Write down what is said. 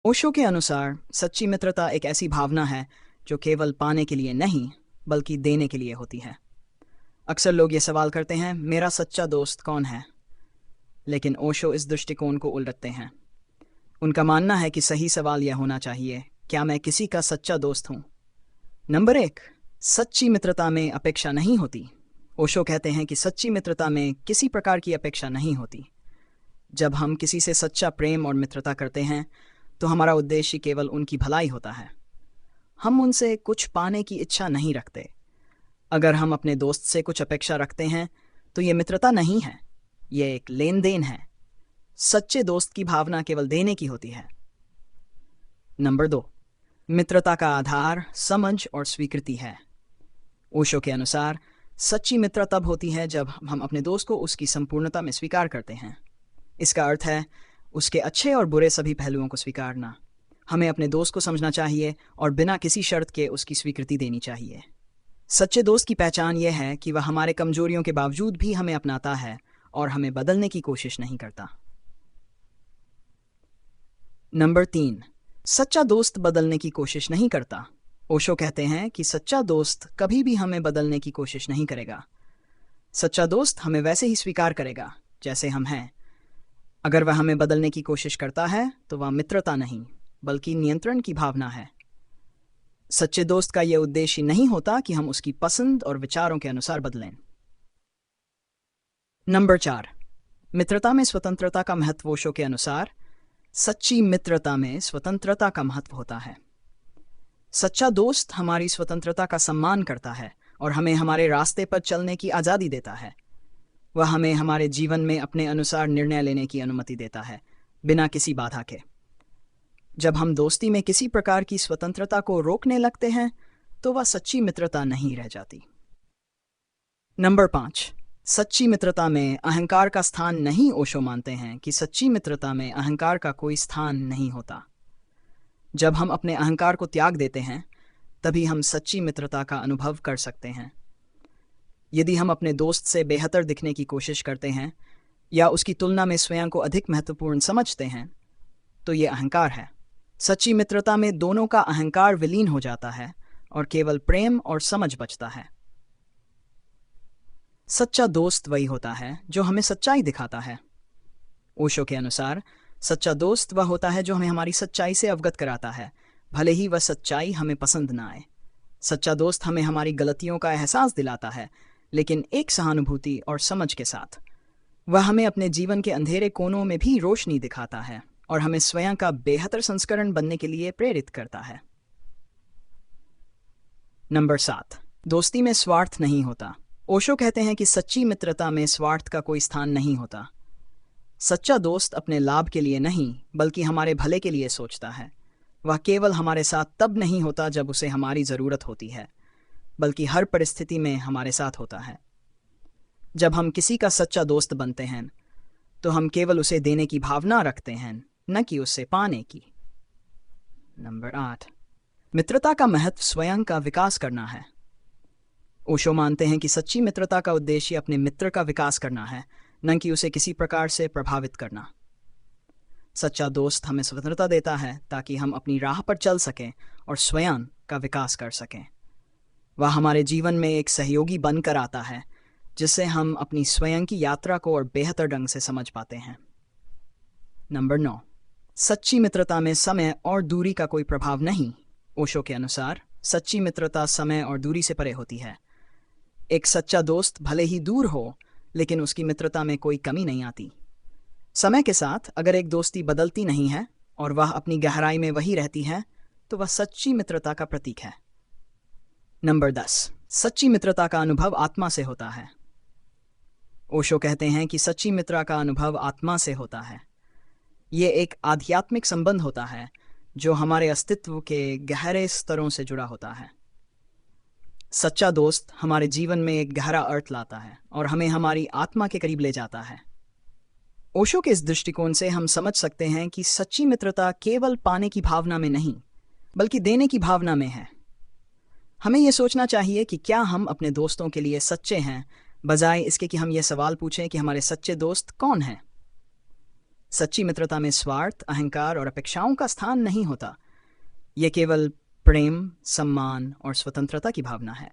ओशो के अनुसार सच्ची मित्रता एक ऐसी भावना है जो केवल पाने के लिए नहीं बल्कि देने के लिए होती है। अक्सर लोग ये सवाल करते हैं, मेरा सच्चा दोस्त कौन है? लेकिन ओशो इस दृष्टिकोण को उलटते हैं। उनका मानना है कि सही सवाल यह होना चाहिए, क्या मैं किसी का सच्चा दोस्त हूँ? नंबर 1, सच्ची मित्रता में अपेक्षा नहीं होती। ओशो कहते हैं कि सच्ची मित्रता में किसी प्रकार की अपेक्षा नहीं होती। जब हम किसी से सच्चा प्रेम और मित्रता करते हैं तो हमारा उद्देश्य केवल उनकी भलाई होता है। हम उनसे कुछ पाने की इच्छा नहीं रखते। अगर हम अपने दोस्त से कुछ अपेक्षा रखते हैं तो ये मित्रता नहीं है, ये एक लेन देन है। सच्चे दोस्त की भावना केवल देने की होती है। नंबर 2, मित्रता का आधार समझ और स्वीकृति है। ओशो के अनुसार सच्ची मित्रता तब होती है जब हम अपने दोस्त को उसकी संपूर्णता में स्वीकार करते हैं। इसका अर्थ है उसके अच्छे और बुरे सभी पहलुओं को स्वीकारना। हमें अपने दोस्त को समझना चाहिए और बिना किसी शर्त के उसकी स्वीकृति देनी चाहिए। सच्चे दोस्त की पहचान यह है कि वह हमारे कमजोरियों के बावजूद भी हमें अपनाता है और हमें बदलने की कोशिश नहीं करता। नंबर 3, सच्चा दोस्त बदलने की कोशिश नहीं करता। ओशो कहते हैं कि सच्चा दोस्त कभी भी हमें बदलने की कोशिश नहीं करेगा। सच्चा दोस्त हमें वैसे ही स्वीकार करेगा जैसे हम हैं। अगर वह हमें बदलने की कोशिश करता है तो वह मित्रता नहीं बल्कि नियंत्रण की भावना है। सच्चे दोस्त का यह उद्देश्य नहीं होता कि हम उसकी पसंद और विचारों के अनुसार बदलें। नंबर 4, मित्रता में स्वतंत्रता का महत्व। ओशो के अनुसार सच्ची मित्रता में स्वतंत्रता का महत्व होता है। सच्चा दोस्त हमारी स्वतंत्रता का सम्मान करता है और हमें हमारे रास्ते पर चलने की आज़ादी देता है। वह हमें हमारे जीवन में अपने अनुसार निर्णय लेने की अनुमति देता है, बिना किसी बाधा के। जब हम दोस्ती में किसी प्रकार की स्वतंत्रता को रोकने लगते हैं तो वह सच्ची मित्रता नहीं रह जाती। नंबर 5, सच्ची मित्रता में अहंकार का स्थान नहीं। ओशो मानते हैं कि सच्ची मित्रता में अहंकार का कोई स्थान नहीं होता। जब हम अपने अहंकार को त्याग देते हैं तभी हम सच्ची मित्रता का अनुभव कर सकते हैं। यदि हम अपने दोस्त से बेहतर दिखने की कोशिश करते हैं या उसकी तुलना में स्वयं को अधिक महत्वपूर्ण समझते हैं तो ये अहंकार है। सच्ची मित्रता में दोनों का अहंकार विलीन हो जाता है और केवल प्रेम और समझ बचता है। सच्चा दोस्त वही होता है जो हमें सच्चाई दिखाता है। ओशो के अनुसार सच्चा दोस्त वह होता है जो हमें हमारी सच्चाई से अवगत कराता है, भले ही वह सच्चाई हमें पसंद ना आए। सच्चा दोस्त हमें हमारी गलतियों का एहसास दिलाता है, लेकिन एक सहानुभूति और समझ के साथ। वह हमें अपने जीवन के अंधेरे कोनों में भी रोशनी दिखाता है और हमें स्वयं का बेहतर संस्करण बनने के लिए प्रेरित करता है। नंबर 7, दोस्ती में स्वार्थ नहीं होता। ओशो कहते हैं कि सच्ची मित्रता में स्वार्थ का कोई स्थान नहीं होता। सच्चा दोस्त अपने लाभ के लिए नहीं बल्कि हमारे भले के लिए सोचता है। वह केवल हमारे साथ तब नहीं होता जब उसे हमारी ज़रूरत होती है, बल्कि हर परिस्थिति में हमारे साथ होता है। जब हम किसी का सच्चा दोस्त बनते हैं तो हम केवल उसे देने की भावना रखते हैं, न कि उससे पाने की। नंबर 8, मित्रता का महत्व स्वयं का विकास करना है। ओशो मानते हैं कि सच्ची मित्रता का उद्देश्य अपने मित्र का विकास करना है, न कि उसे किसी प्रकार से प्रभावित करना। सच्चा दोस्त हमें स्वतंत्रता देता है ताकि हम अपनी राह पर चल सकें और स्वयं का विकास कर सकें। वह हमारे जीवन में एक सहयोगी बनकर आता है जिससे हम अपनी स्वयं की यात्रा को और बेहतर ढंग से समझ पाते हैं। नंबर 9, सच्ची मित्रता में समय और दूरी का कोई प्रभाव नहीं। ओशो के अनुसार सच्ची मित्रता समय और दूरी से परे होती है। एक सच्चा दोस्त भले ही दूर हो, लेकिन उसकी मित्रता में कोई कमी नहीं आती। समय के साथ अगर एक दोस्ती बदलती नहीं है और वह अपनी गहराई में वही रहती है तो वह सच्ची मित्रता का प्रतीक है। नंबर 10, सच्ची मित्रता का अनुभव आत्मा से होता है। ओशो कहते हैं कि सच्ची मित्रता का अनुभव आत्मा से होता है। ये एक आध्यात्मिक संबंध होता है जो हमारे अस्तित्व के गहरे स्तरों से जुड़ा होता है। सच्चा दोस्त हमारे जीवन में एक गहरा अर्थ लाता है और हमें हमारी आत्मा के करीब ले जाता है। ओशो के इस दृष्टिकोण से हम समझ सकते हैं कि सच्ची मित्रता केवल पाने की भावना में नहीं बल्कि देने की भावना में है। हमें यह सोचना चाहिए कि क्या हम अपने दोस्तों के लिए सच्चे हैं, बजाय इसके कि हम ये सवाल पूछें कि हमारे सच्चे दोस्त कौन हैं। सच्ची मित्रता में स्वार्थ, अहंकार और अपेक्षाओं का स्थान नहीं होता। ये केवल प्रेम, सम्मान और स्वतंत्रता की भावना है।